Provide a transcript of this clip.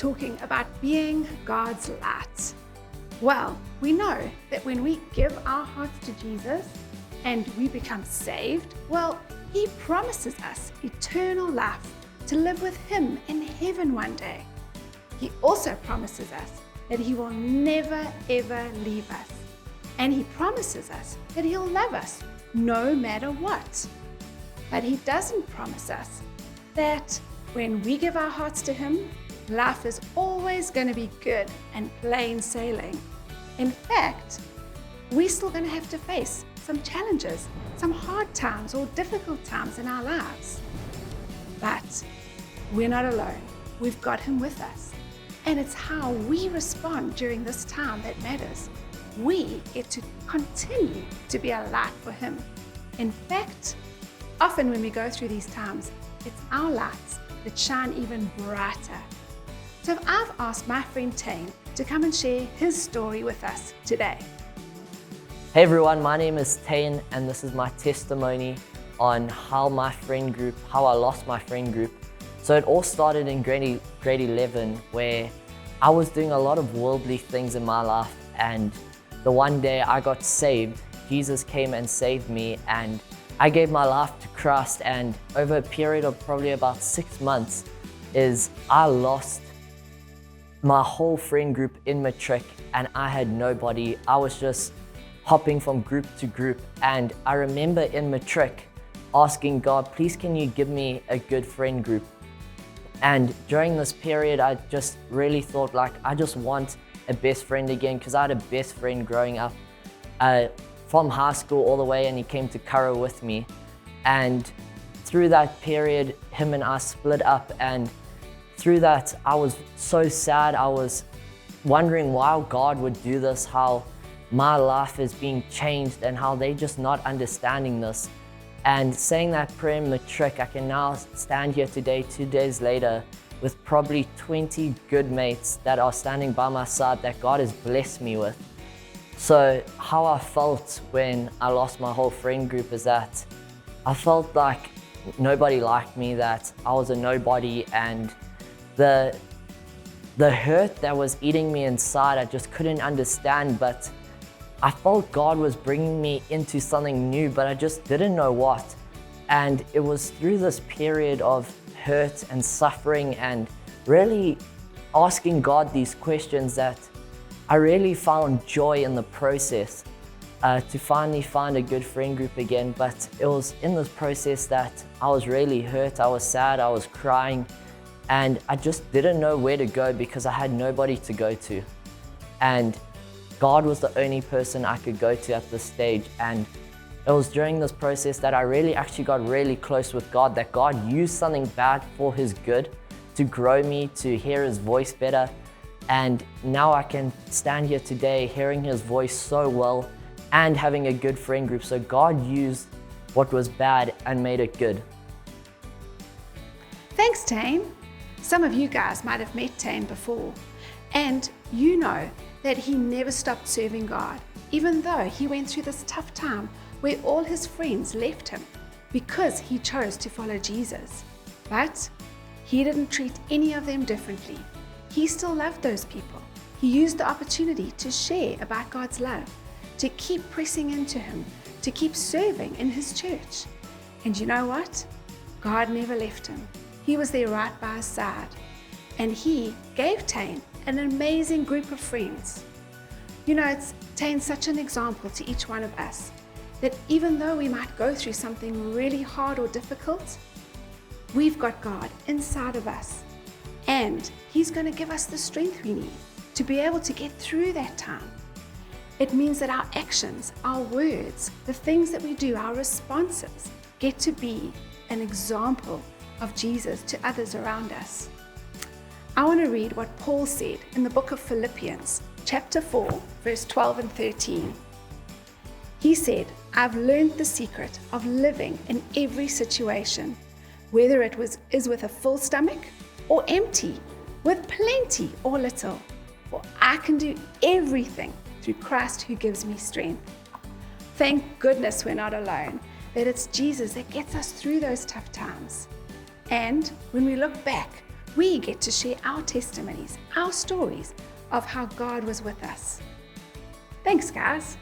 talking about being God's light. Well, we know that when we give our hearts to Jesus and we become saved, well, He promises us eternal life to live with Him in heaven one day. He also promises us that He will never ever leave us. And He promises us that He'll love us no matter what. But He doesn't promise us that when we give our hearts to Him, life is always going to be good and plain sailing. In fact, we're still going to have to face some challenges, some hard times or difficult times in our lives. But we're not alone. We've got Him with us. And it's how we respond during this time that matters. We get to continue to be a light for Him. In fact, often when we go through these times, it's our lights that shine even brighter. So I've asked my friend Tane to come and share his story with us today. Hey everyone, my name is Tane and this is my testimony on how I lost my friend group. So it all started in grade 11 where I was doing a lot of worldly things in my life, and the one day I got saved, Jesus came and saved me, and I gave my life to Christ, and over a period of probably about 6 months I lost my whole friend group in matric, and I had nobody. I was just hopping from group to group, and I remember in matric asking God, please can you give me a good friend group? And during this period, I just really thought I just want a best friend again, because I had a best friend growing up from high school all the way, and he came to Curra with me. And through that period, him and I split up, and through that, I was so sad. I was wondering why God would do this, how my life is being changed, and how they're just not understanding this. And saying that prayer in matric, I can now stand here today, 2 days later, with probably 20 good mates that are standing by my side that God has blessed me with. So how I felt when I lost my whole friend group is that I felt like nobody liked me, that I was a nobody, and the hurt that was eating me inside, I just couldn't understand. But I felt God was bringing me into something new, but I just didn't know what. And it was through this period of hurt and suffering and really asking God these questions that I really found joy in the process to finally find a good friend group again. But it was in this process that I was really hurt, I was sad, I was crying, and I just didn't know where to go because I had nobody to go to. And God was the only person I could go to at this stage. And it was during this process that I actually got really close with God, that God used something bad for His good to grow me, to hear His voice better. And now I can stand here today hearing His voice so well and having a good friend group. So God used what was bad and made it good. Thanks, Tane. Some of you guys might have met Tane before, and you know that he never stopped serving God, even though he went through this tough time where all his friends left him because he chose to follow Jesus. But he didn't treat any of them differently. He still loved those people. He used the opportunity to share about God's love, to keep pressing into Him, to keep serving in His church. And you know what? God never left him. He was there right by his side. And He gave Tane an amazing group of friends. You know, Tane's such an example to each one of us, that even though we might go through something really hard or difficult, we've got God inside of us, and He's going to give us the strength we need to be able to get through that time. It means that our actions, our words, the things that we do, our responses get to be an example of Jesus to others around us. I want to read what Paul said in the book of Philippians, chapter 4, verse 12 and 13. He said, I've learned the secret of living in every situation, whether it is with a full stomach or empty, with plenty or little, for I can do everything through Christ who gives me strength. Thank goodness we're not alone, that it's Jesus that gets us through those tough times. And when we look back, we get to share our testimonies, our stories of how God was with us. Thanks, guys.